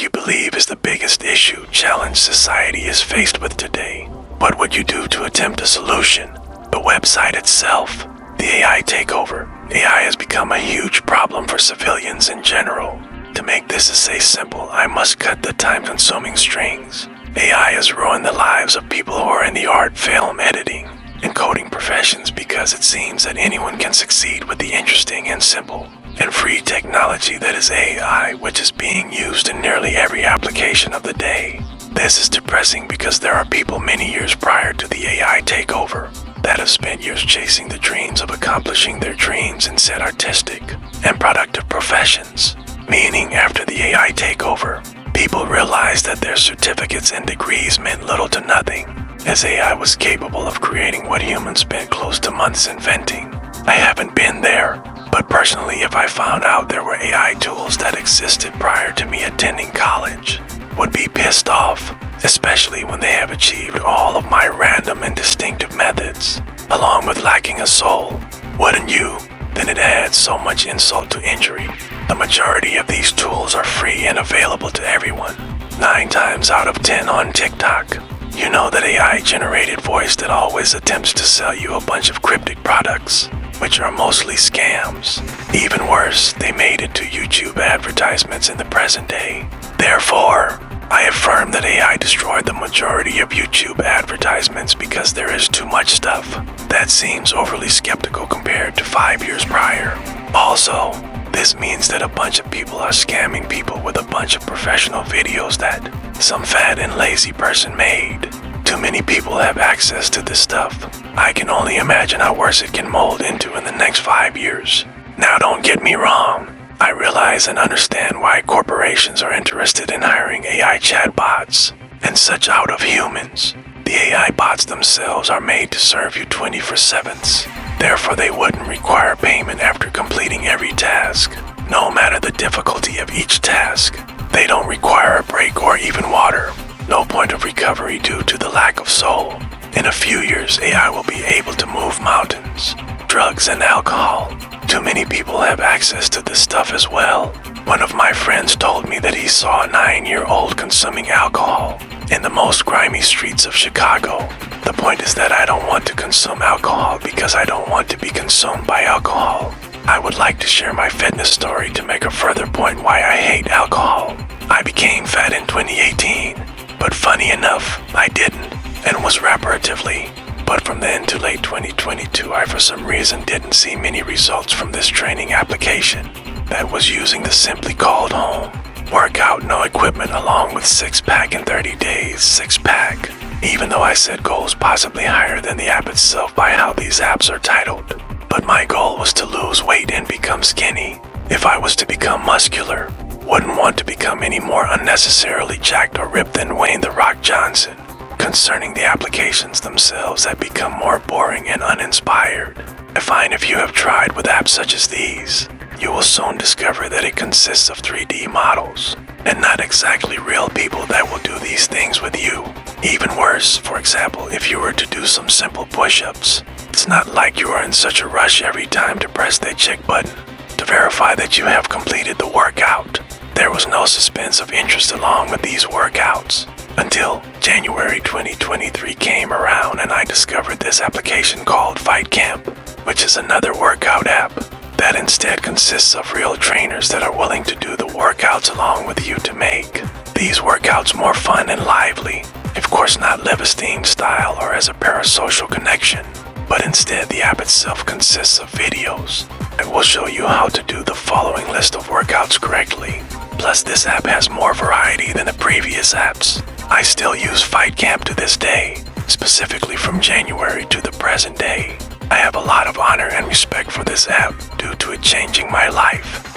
you believe is the biggest challenge society is faced with today? What would you do to attempt a solution? The website itself, the AI takeover. AI has become a huge problem for civilians in general. To make this essay simple, I must cut the time-consuming strings. AI has ruined the lives of people who are in the art, film, editing, and coding professions because it seems that anyone can succeed with the interesting and simple and free technology that is AI, which is being used in nearly every application of the day. This is depressing because there are people many years prior to the AI takeover that have spent years chasing the dreams of accomplishing their dreams in said artistic and productive professions. Meaning, after the AI takeover, people realized that their certificates and degrees meant little to nothing, as AI was capable of creating what humans spent close to months inventing. I haven't been there, but personally, if I found out there were AI tools that existed prior to me attending college, would be pissed off, especially when they have achieved all of my random and distinctive methods, along with lacking a soul. Wouldn't you? Then it adds so much insult to injury. The majority of these tools are free and available to everyone. 9 times out of 10 on TikTok. You know that AI-generated voice that always attempts to sell you a bunch of cryptic products, which are mostly scams. Even worse, they made it to YouTube advertisements in the present day. Therefore, I affirm that AI destroyed the majority of YouTube advertisements because there is too much stuff that seems overly skeptical compared to 5 years prior. Also, this means that a bunch of people are scamming people with a bunch of professional videos that some fat and lazy person made. Too many people have access to this stuff. I can only imagine how worse it can mold into in the next 5 years. Now don't get me wrong. I realize and understand why corporations are interested in hiring AI chatbots and such out of humans. The AI bots themselves are made to serve you 24/7. Therefore, they wouldn't require payment after completing every task, no matter the difficulty of each task. They don't require a break or even water. No point of recovery due to the lack of soul. In a few years, AI will be able to move mountains, drugs, and alcohol. Too many people have access to this stuff as well. One of my friends told me that he saw a 9-year-old consuming alcohol in the most grimy streets of Chicago. The point is that I don't want to consume alcohol because I don't want to be consumed by alcohol. I would like to share my fitness story to make a further point why I hate alcohol. I became fat in 2018, but funny enough, I didn't, and was reparatively. But from then to late 2022, I for some reason didn't see many results from this training application that was using the simply called home workout, no equipment, along with 6-pack in 30 days, 6-pack. Even though I set goals possibly higher than the app itself by how these apps are titled. But my goal was to lose weight and become skinny. If I was to become muscular, wouldn't want to become any more unnecessarily jacked or ripped than Wayne "The Rock" Johnson. Concerning the applications themselves that become more boring and uninspired. I find if you have tried with apps such as these, you will soon discover that it consists of 3D models, and not exactly real people that will do these things with you. Even worse, for example, if you were to do some simple push-ups, it's not like you are in such a rush every time to press that check button to verify that you have completed the workout. There was no suspense of interest along with these workouts until January 2023 came around and I discovered this application called Fight Camp, which is another workout app that instead consists of real trainers that are willing to do the workouts along with you to make these workouts more fun and lively. Of course, not live-esteemed style or as a parasocial connection, but instead the app itself consists of videos that will show you how to do the following list of workouts correctly. Plus, this app has more variety than the previous apps. I still use Fight Camp to this day, specifically from January to the present day. I have a lot of honor and respect for this app due to it changing my life.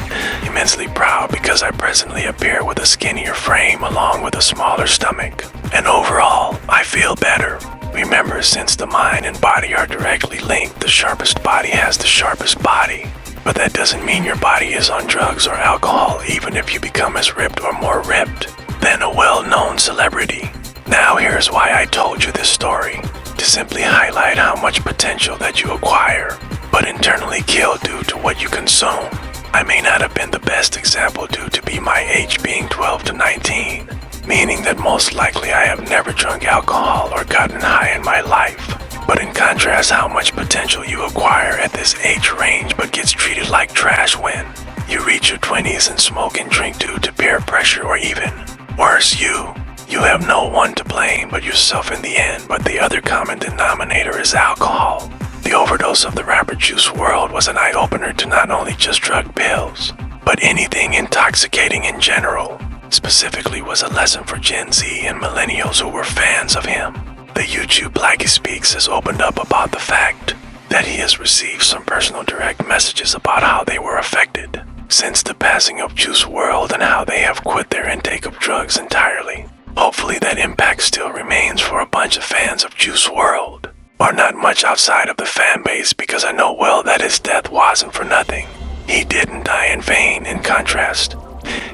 Immensely proud because I presently appear with a skinnier frame along with a smaller stomach. And overall, I feel better. Remember, since the mind and body are directly linked, the sharpest body has the sharpest body. But that doesn't mean your body is on drugs or alcohol, even if you become as ripped or more ripped than a well-known celebrity. Now here's why I told you this story. To simply highlight how much potential that you acquire, but internally kill due to what you consume. I may not have been the best example due to be my age being 12 to 19 nicotine, meaning that most likely I have never drunk alcohol or gotten high in my life. But in contrast, how much potential you acquire at this age range but gets treated like trash when you reach your 20s and smoke and drink due to peer pressure, or even worse, you have no one to blame but yourself in the end. But the other common denominator is alcohol. The overdose of the rapper Juice WRLD was an eye-opener to not only just drug pills, but anything intoxicating in general. Specifically was a lesson for Gen Z and millennials who were fans of him. The YouTube Blackie Speaks has opened up about the fact that he has received some personal direct messages about how they were affected since the passing of Juice WRLD and how they have quit their intake of drugs entirely. Hopefully that impact still remains for a bunch of fans of Juice WRLD, or not much outside of the fan base, because I know well that his death wasn't for nothing. He didn't die in vain. In contrast,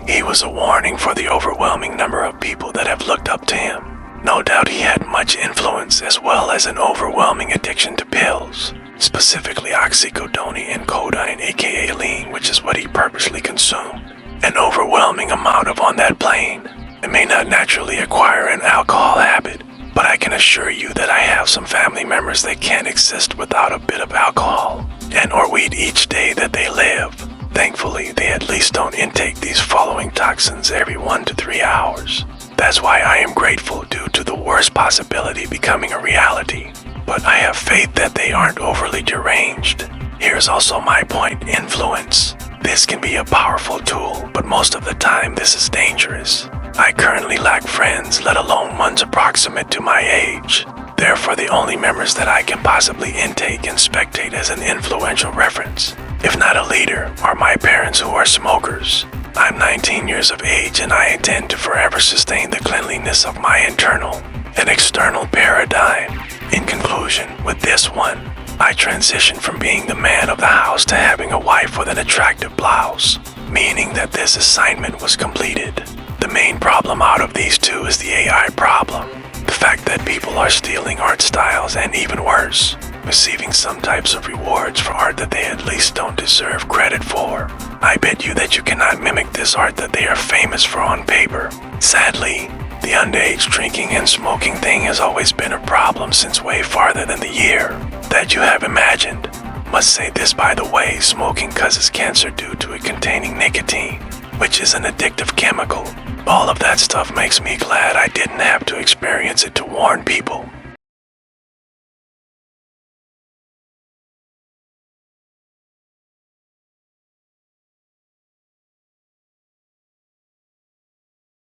he was a warning for the overwhelming number of people that have looked up to him. No doubt he had much influence as well as an overwhelming addiction to pills, specifically oxycodone and codeine, aka lean, which is what he purposely consumed. An overwhelming amount of on that plane. It may not naturally acquire an alcohol habit, but I can assure you that I have some family members that can't exist without a bit of alcohol and or weed each day that they live. Thankfully, they at least don't intake these following toxins every 1 to 3 hours. That's why I am grateful due to the worst possibility becoming a reality. But I have faith that they aren't overly deranged. Here's also my point: influence. This can be a powerful tool, but most of the time this is dangerous. I currently lack friends, let alone ones approximate to my age. Therefore, the only members that I can possibly intake and spectate as an influential reference, if not a leader, are my parents who are smokers. I'm 19 years of age and I intend to forever sustain the cleanliness of my internal and external paradigm. In conclusion, with this one, I transitioned from being the man of the house to having a wife with an attractive blouse, meaning that this assignment was completed. The main problem out of these two is the AI problem. The fact that people are stealing art styles, and even worse, receiving some types of rewards for art that they at least don't deserve credit for. I bet you that you cannot mimic this art that they are famous for on paper. Sadly, the underage drinking and smoking thing has always been a problem since way farther than the year that you have imagined. Must say this by the way, smoking causes cancer due to it containing nicotine, which is an addictive chemical. All of that stuff makes me glad I didn't have to experience it to warn people.